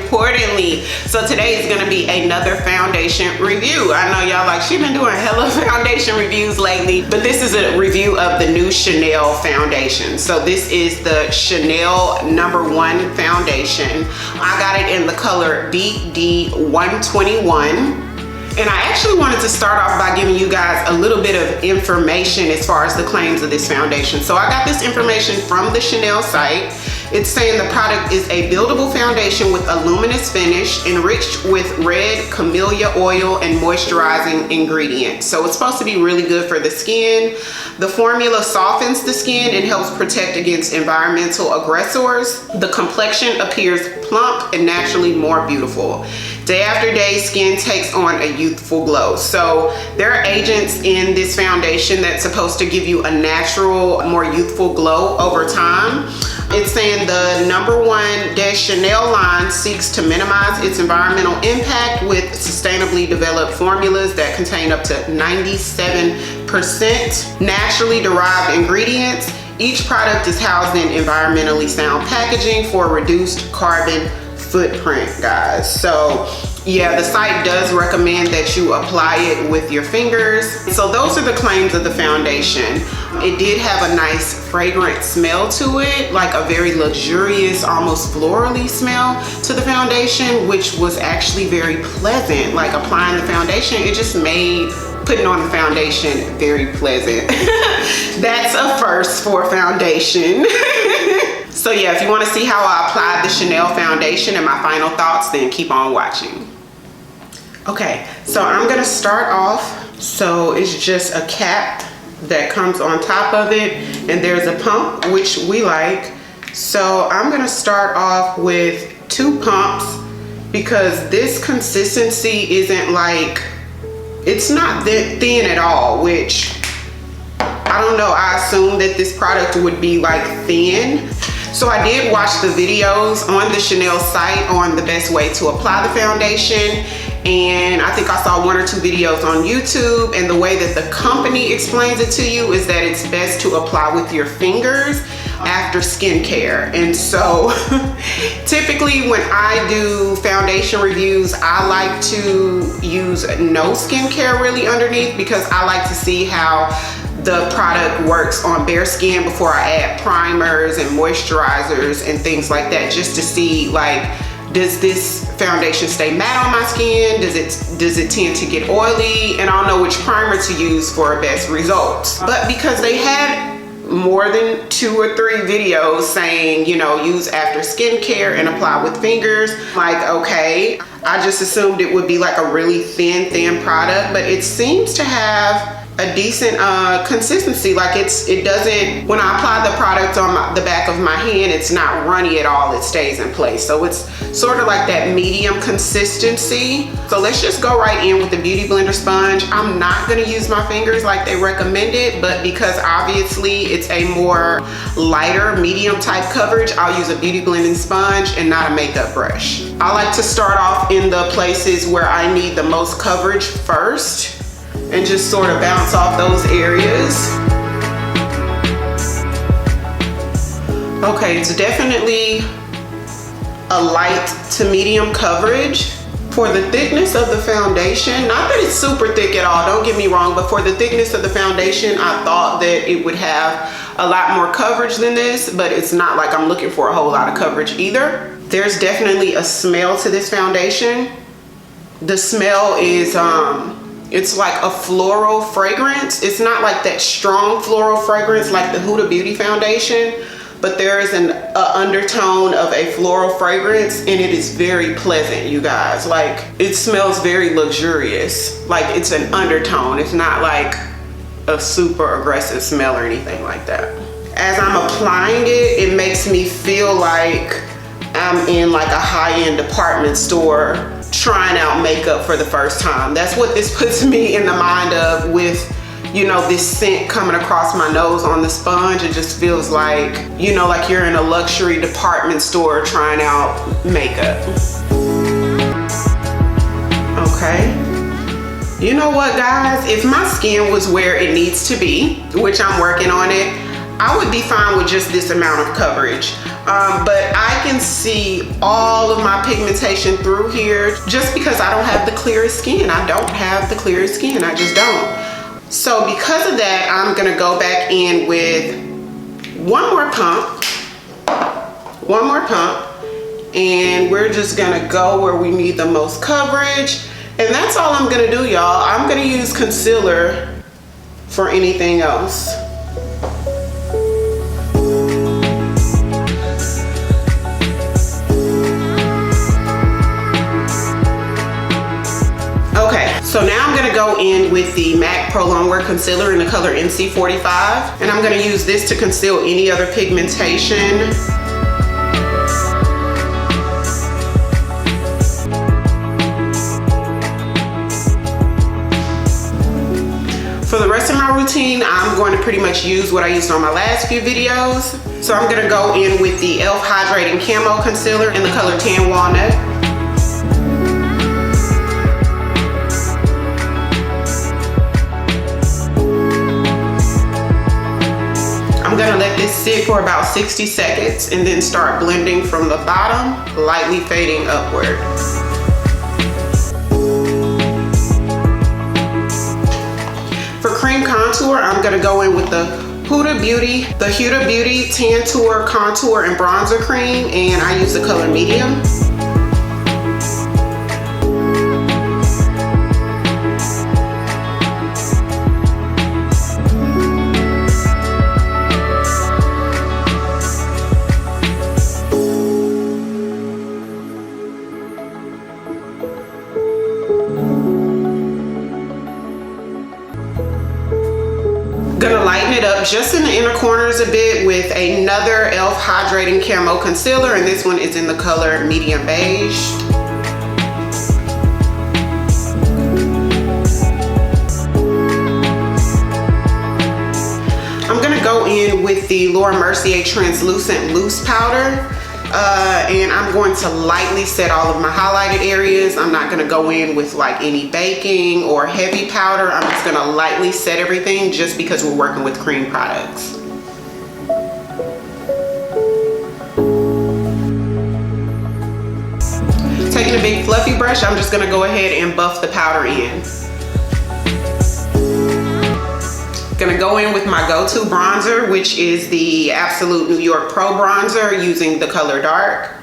importantly. So today is gonna be another foundation review. I know y'all like, she been doing hella foundation reviews lately, but this is a review of the new Chanel foundation. So this is the Chanel #1 foundation. I got it in the color BD121. And I actually wanted to start off by giving you guys a little bit of information as far as the claims of this foundation. So I got this information from the Chanel site. It's saying the product is a buildable foundation with a luminous finish, enriched with red camellia oil and moisturizing ingredients. So it's supposed to be really good for the skin. The formula softens the skin and helps protect against environmental aggressors. The complexion appears plump and naturally more beautiful. Day after day, skin takes on a youthful glow. So there are agents in this foundation that's supposed to give you a natural, more youthful glow over time. It's saying the #1 Chanel line seeks to minimize its environmental impact with sustainably developed formulas that contain up to 97% naturally derived ingredients. Each product is housed in environmentally sound packaging for reduced carbon footprint, guys. So yeah, the site does recommend that you apply it with your fingers. So those are the claims of the foundation. It did have a nice fragrant smell to it, like a very luxurious, almost florally smell to the foundation, which was actually very pleasant. Like applying the foundation, it just made putting on the foundation very pleasant. That's a first for foundation. So yeah, if you want to see how I applied the Chanel foundation and my final thoughts, then keep on watching. Okay, so I'm gonna start off. So it's just a cap that comes on top of it, and there's a pump, which we like. So I'm gonna start off with 2 pumps because this consistency isn't like, it's not that thin at all, which I don't know, I assumed that this product would be like thin. So I did watch the videos on the Chanel site on the best way to apply the foundation. And I think I saw 1 or 2 videos on YouTube, and the way that the company explains it to you is that it's best to apply with your fingers after skincare. And so typically when I do foundation reviews, I like to use no skincare really underneath, because I like to see how the product works on bare skin before I add primers and moisturizers and things like that, just to see like, does this foundation stay matte on my skin? Does it tend to get oily? And I'll know which primer to use for best results. But because they had more than 2 or 3 videos saying, you know, use after skincare and apply with fingers, like, okay, I just assumed it would be like a really thin product, but it seems to have a decent consistency. Like it doesn't, when I apply the product on the back of my hand, it's not runny at all, it stays in place. So it's sort of like that medium consistency. So let's just go right in with the Beauty Blender sponge. I'm not gonna use my fingers like they recommended, but because obviously it's a more lighter, medium type coverage, I'll use a Beauty Blending sponge and not a makeup brush. I like to start off in the places where I need the most coverage first, and just sort of bounce off those areas. Okay, it's definitely a light to medium coverage. For the thickness of the foundation, not that it's super thick at all, don't get me wrong, but for the thickness of the foundation, I thought that it would have a lot more coverage than this, but it's not like I'm looking for a whole lot of coverage either. There's definitely a smell to this foundation. The smell is, it's like a floral fragrance. It's not like that strong floral fragrance like the Huda Beauty foundation, but there is an undertone of a floral fragrance, and it is very pleasant, you guys. Like, it smells very luxurious. Like, it's an undertone. It's not like a super aggressive smell or anything like that. As I'm applying it, it makes me feel like I'm in like a high-end department store trying out makeup for the first time. That's what this puts me in the mind of, with, you know, this scent coming across my nose on the sponge. It just feels like, you know, like you're in a luxury department store trying out makeup. Okay. You know what, guys? If my skin was where it needs to be, which I'm working on it, I would be fine with just this amount of coverage. but I can see all of my pigmentation through here just because I don't have the clearest skin. I don't have the clearest skin, I just don't. So because of that, I'm gonna go back in with one more pump, and we're just gonna go where we need the most coverage. And that's all I'm gonna do, y'all. I'm gonna use concealer for anything else. Okay, so now I'm gonna go in with the MAC Pro Longwear Concealer in the color NC45. And I'm gonna use this to conceal any other pigmentation. For the rest of my routine, I'm going to pretty much use what I used on my last few videos. So I'm gonna go in with the e.l.f. Hydrating Camo Concealer in the color Tan Walnut. I'm gonna let this sit for about 60 seconds and then start blending from the bottom, lightly fading upward. For cream contour, I'm gonna go in with the Huda Beauty Tantour Contour and Bronzer Cream, and I use the color medium. Gonna lighten it up just in the inner corners a bit with another e.l.f. Hydrating Camo Concealer, and this one is in the color medium beige. I'm gonna go in with the Laura Mercier Translucent Loose Powder. And I'm going to lightly set all of my highlighted areas. I'm not gonna go in with like any baking or heavy powder. I'm just gonna lightly set everything just because we're working with cream products. Taking a big fluffy brush, I'm just gonna go ahead and buff the powder in. Gonna go in with my go-to bronzer, which is the Absolute New York Pro Bronzer using the color Dark.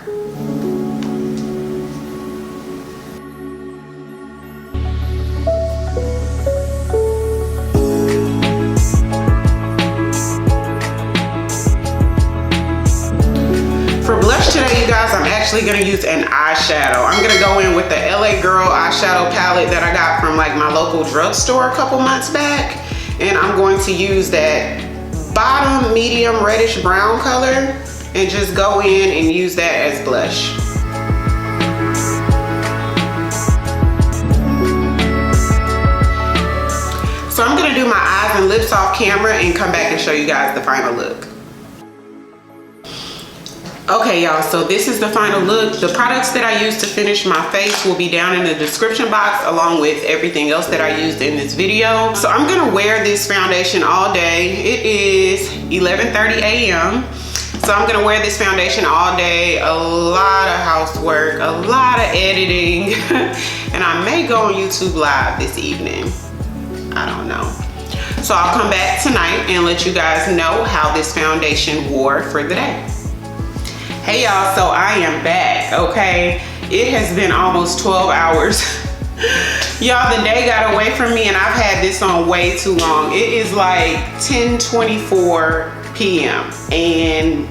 For blush today, you guys, I'm actually gonna use an eyeshadow. I'm gonna go in with the LA Girl eyeshadow palette that I got from like my local drugstore a couple months back. And I'm going to use that bottom medium reddish brown color and just go in and use that as blush. So I'm gonna do my eyes and lips off camera and come back and show you guys the final look. Okay, y'all, so this is the final look. The products that I used to finish my face will be down in the description box along with everything else that I used in this video. So I'm gonna wear this foundation all day. It is 11:30 a.m. So I'm gonna wear this foundation all day. A lot of housework, a lot of editing, and I may go on YouTube Live this evening. I don't know. So I'll come back tonight and let you guys know how this foundation wore for the day. Hey y'all, so I am back, okay? It has been almost 12 hours. Y'all, the day got away from me and I've had this on way too long. It is like 10:24 p.m. and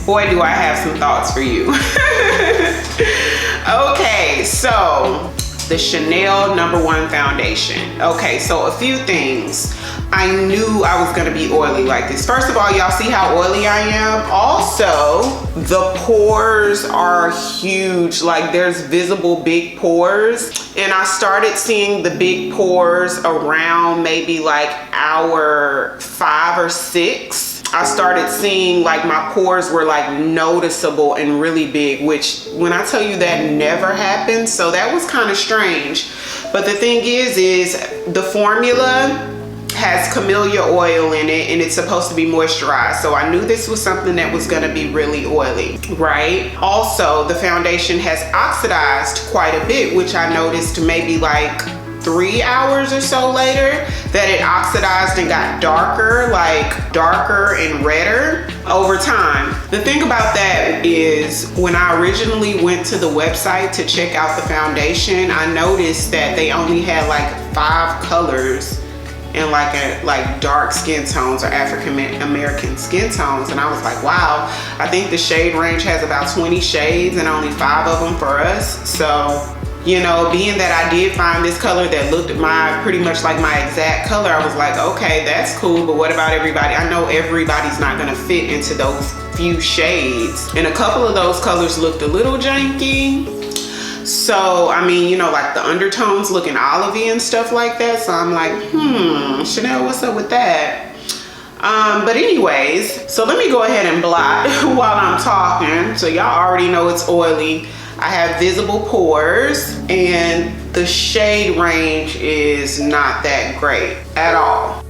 boy, do I have some thoughts for you. Okay, so the Chanel #1 foundation. Okay, so a few things. I knew I was gonna be oily like this. First of all, y'all see how oily I am? Also, the pores are huge. Like there's visible big pores. And I started seeing the big pores around maybe like hour 5 or 6. I started seeing like my pores were like noticeable and really big, which when I tell you that never happened, so that was kind of strange. But the thing is the formula has camellia oil in it, and it's supposed to be moisturized. So I knew this was something that was gonna be really oily, right? Also, the foundation has oxidized quite a bit, which I noticed maybe like 3 hours or so later, that it oxidized and got darker, like darker and redder over time. The thing about that is, when I originally went to the website to check out the foundation, I noticed that they only had like 5 colors in like dark skin tones or African American skin tones, and I was like, wow, I think the shade range has about 20 shades and only 5 of them for us. So, you know, being that I did find this color that looked pretty much like my exact color, I was like, okay, that's cool, but what about everybody? I know everybody's not gonna fit into those few shades, and a couple of those colors looked a little janky. So, I mean, you know, like the undertones looking olivey and stuff like that. So I'm like, Chanel, what's up with that? But anyways, so let me go ahead and blot while I'm talking. So y'all already know it's oily. I have visible pores, and the shade range is not that great at all.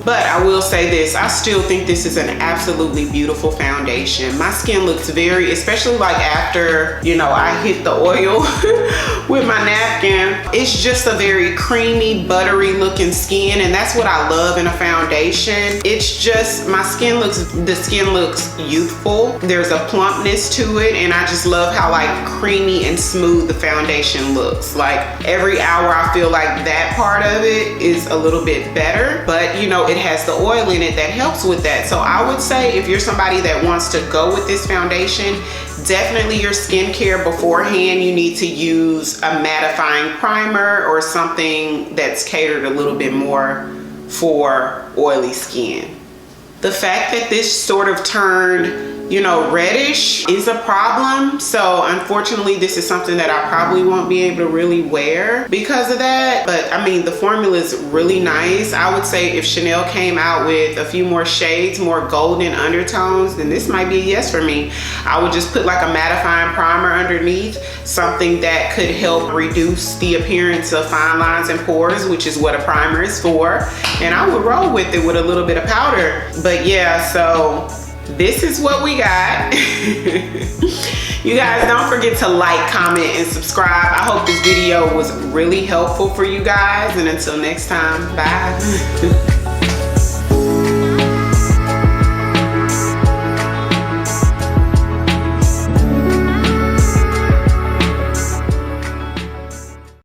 But I will say this, I still think this is an absolutely beautiful foundation. My skin looks very, especially like after, you know, I hit the oil with my napkin, it's just a very creamy, buttery looking skin, and that's what I love in a foundation. It's just, the skin looks youthful. There's a plumpness to it, and I just love how like creamy and smooth the foundation looks. Like every hour I feel like that part of it is a little bit better, but you know, it has the oil in it that helps with that. So I would say if you're somebody that wants to go with this foundation, definitely your skincare beforehand, you need to use a mattifying primer or something that's catered a little bit more for oily skin. The fact that this sort of turned, you know, reddish is a problem. So unfortunately, this is something that I probably won't be able to really wear because of that. But I mean, the formula is really nice. I would say if Chanel came out with a few more shades, more golden undertones, then this might be a yes for me. I would just put like a mattifying primer underneath, something that could help reduce the appearance of fine lines and pores, which is what a primer is for. And I would roll with it with a little bit of powder. But yeah, so this is what we got. You guys, don't forget to like, comment, and subscribe. I hope this video was really helpful for you guys, and until next time, bye.